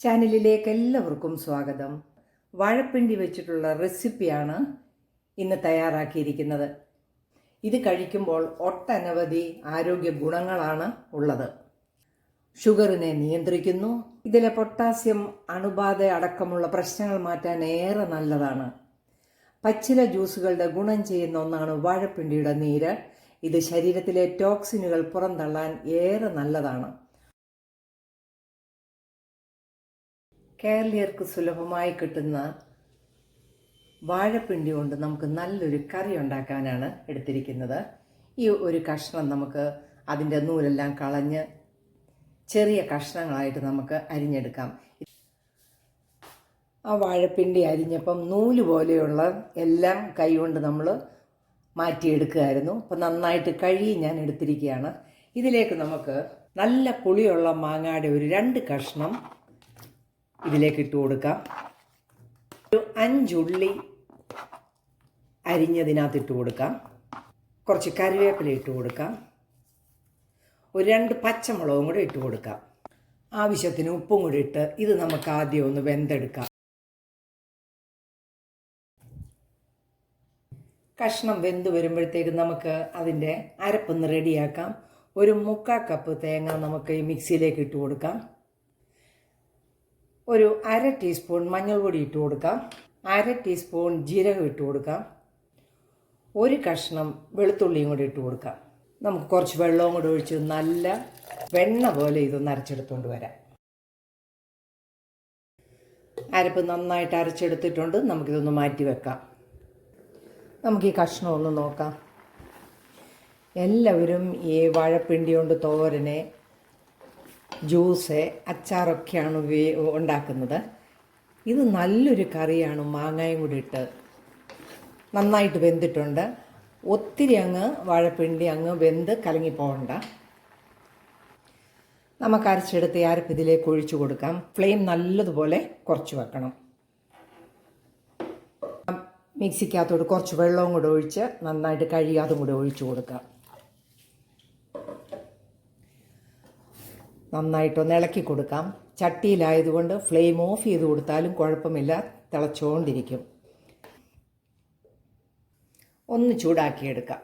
ചാനലിലേക്ക് എല്ലാവർക്കും സ്വാഗതം. വാഴപ്പിണ്ടി വെച്ചിട്ടുള്ള റെസിപ്പിയാണ് ഇന്ന് തയ്യാറാക്കിയിരിക്കുന്നത്. ഇത് കഴിക്കുമ്പോൾ ഒട്ടനവധി ആരോഗ്യ ഗുണങ്ങളാണ് ഉള്ളത്. ഷുഗറിനെ നിയന്ത്രിക്കുന്നു. ഇതിലെ പൊട്ടാസ്യം അണുബാധ അടക്കമുള്ള പ്രശ്നങ്ങൾ മാറ്റാൻ ഏറെ നല്ലതാണ്. പച്ചില ജ്യൂസുകളുടെ ഗുണം ചെയ്യുന്ന ഒന്നാണ് വാഴപ്പിണ്ടിയുടെ നീര്. ഇത് ശരീരത്തിലെ ടോക്സിനുകൾ പുറന്തള്ളാൻ ഏറെ നല്ലതാണ്. കേരളീയർക്ക് സുലഭമായി കിട്ടുന്ന വാഴപ്പിണ്ടി കൊണ്ട് നമുക്ക് നല്ലൊരു കറി ഉണ്ടാക്കാനാണ് എടുത്തിരിക്കുന്നത്. ഈ ഒരു കഷ്ണം നമുക്ക് അതിൻ്റെ നൂലെല്ലാം കളഞ്ഞ് ചെറിയ കഷ്ണങ്ങളായിട്ട് നമുക്ക് അരിഞ്ഞെടുക്കാം. ആ വാഴപ്പിണ്ടി അരിഞ്ഞപ്പം നൂല് പോലെയുള്ള എല്ലാം കൈകൊണ്ട് നമ്മൾ മാറ്റിയെടുക്കുകയായിരുന്നു. അപ്പം നന്നായിട്ട് കഴുകി ഞാൻ എടുത്തിരിക്കുകയാണ്. ഇതിലേക്ക് നമുക്ക് നല്ല പുളിയുള്ള മാങ്ങയുടെ ഒരു 2 കഷ്ണം ഇതിലേക്ക് ഇട്ട് കൊടുക്കാം. ഒരു 5 ഉള്ളി അരിഞ്ഞതിനകത്ത് ഇട്ട് കൊടുക്കാം. കുറച്ച് കറിവേപ്പില ഇട്ട് കൊടുക്കാം. ഒരു 2 പച്ചമുളകും കൂടെ ഇട്ട് കൊടുക്കാം. ആവശ്യത്തിന് ഉപ്പും കൂടി ഇട്ട് ഇത് നമുക്ക് ആദ്യം ഒന്ന് വെന്തെടുക്കാം. കഷ്ണം വെന്ത് വരുമ്പോഴത്തേക്ക് നമുക്ക് അതിൻ്റെ അരപ്പൊന്ന് റെഡിയാക്കാം. ഒരു 1/4 കപ്പ് തേങ്ങ നമുക്ക് ഈ മിക്സിയിലേക്ക് ഇട്ട് കൊടുക്കാം. ഒരു 1/2 ടീസ്പൂൺ മഞ്ഞൾപ്പൊടി ഇട്ട് കൊടുക്കാം. 1/2 ടീസ്പൂൺ ജീരകം ഇട്ട് കൊടുക്കാം. ഒരു കഷ്ണം വെളുത്തുള്ളിയും കൂടി ഇട്ട് കൊടുക്കാം. നമുക്ക് കുറച്ച് വെള്ളവും കൂടി ഒഴിച്ച് നല്ല വെണ്ണ പോലെ ഇതൊന്ന് അരച്ചെടുത്തുകൊണ്ട് വരാം. അരപ്പ് നന്നായിട്ട് അരച്ചെടുത്തിട്ടുണ്ട്. നമുക്കിതൊന്ന് മാറ്റി വെക്കാം. നമുക്ക് ഈ കഷ്ണം ഒന്ന് നോക്കാം. എല്ലാവരും ഈ വാഴപ്പിണ്ടി കൊണ്ട് തോരനെ, ജ്യൂസ്, അച്ചാറൊക്കെയാണ് ഉണ്ടാക്കുന്നത്. ഇത് നല്ലൊരു കറിയാണ്. മാങ്ങയും കൂടി ഇട്ട് നന്നായിട്ട് വെന്തിട്ടുണ്ട്. ഒത്തിരി അങ്ങ് വാഴപ്പിണ്ടി അങ്ങ് വെന്ത് കലങ്ങി പോകണ്ട. നമുക്ക് അരച്ചെടുത്ത് അരപ്പ് ഇതിലേക്ക് ഒഴിച്ചു കൊടുക്കാം. ഫ്ലെയിം നല്ലതുപോലെ കുറച്ച് വെക്കണം. മിക്സിക്കകത്തോട് കുറച്ച് വെള്ളവും കൂടെ ഒഴിച്ച് നന്നായിട്ട് കഴുകി അതും കൂടെ ഒഴിച്ചു കൊടുക്കാം. നന്നായിട്ടൊന്ന് ഇളക്കി കൊടുക്കാം. ചട്ടിയിലായതുകൊണ്ട് ഫ്ലെയിം ഓഫ് ചെയ്ത് കൊടുത്താലും കുഴപ്പമില്ല, തിളച്ചുകൊണ്ടിരിക്കും. ഒന്ന് ചൂടാക്കിയെടുക്കാം.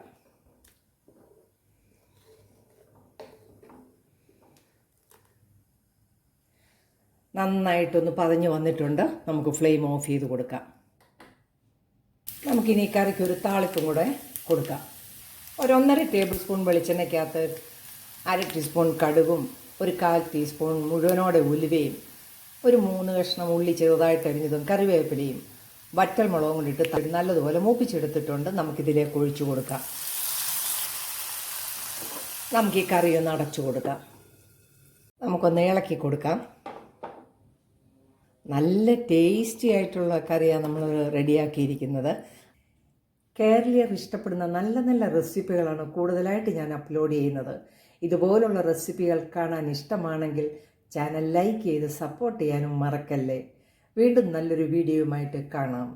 നന്നായിട്ടൊന്ന് പതഞ്ഞ് വന്നിട്ടുണ്ട്. നമുക്ക് ഫ്ലെയിം ഓഫ് ചെയ്ത് കൊടുക്കാം. നമുക്കിനി കറിക്ക് ഒരു താളിപ്പും കൂടെ കൊടുക്കാം. ഒരു 1.5 ടേബിൾ സ്പൂൺ വെളിച്ചെണ്ണയ്ക്കകത്ത് 1/2 ടീസ്പൂൺ കടുകും ഒരു 1/4 ടീസ്പൂൺ മുഴുവനോടെ ഉലുവയും ഒരു 3 കഷ്ണം ഉള്ളി ചെറുതായിട്ട് അരിഞ്ഞതും കറിവേപ്പിലയും വറ്റൽ മുളകും കൊണ്ടിട്ട് നല്ലതുപോലെ മൂപ്പിച്ചെടുത്തിട്ടുണ്ട്. നമുക്കിതിലേക്ക് ഒഴിച്ചു കൊടുക്കാം. നമുക്ക് ഈ കറി ഒന്ന് അടച്ചു കൊടുക്കാം. നമുക്കൊന്ന് ഇളക്കി കൊടുക്കാം. നല്ല ടേസ്റ്റി ആയിട്ടുള്ള കറിയാണ് നമ്മൾ റെഡിയാക്കിയിരിക്കുന്നത്. കേരളീയർ ഇഷ്ടപ്പെടുന്ന നല്ല നല്ല റെസിപ്പികളാണ് കൂടുതലായിട്ട് ഞാൻ അപ്ലോഡ് ചെയ്യുന്നത്. ഇതുപോലുള്ള റെസിപ്പികൾ കാണാൻ ഇഷ്ടമാണെങ്കിൽ ചാനൽ ലൈക്ക് ചെയ്ത് സപ്പോർട്ട് ചെയ്യാനും മറക്കല്ലേ. വീണ്ടും നല്ലൊരു വീഡിയോയുമായിട്ട് കാണാം.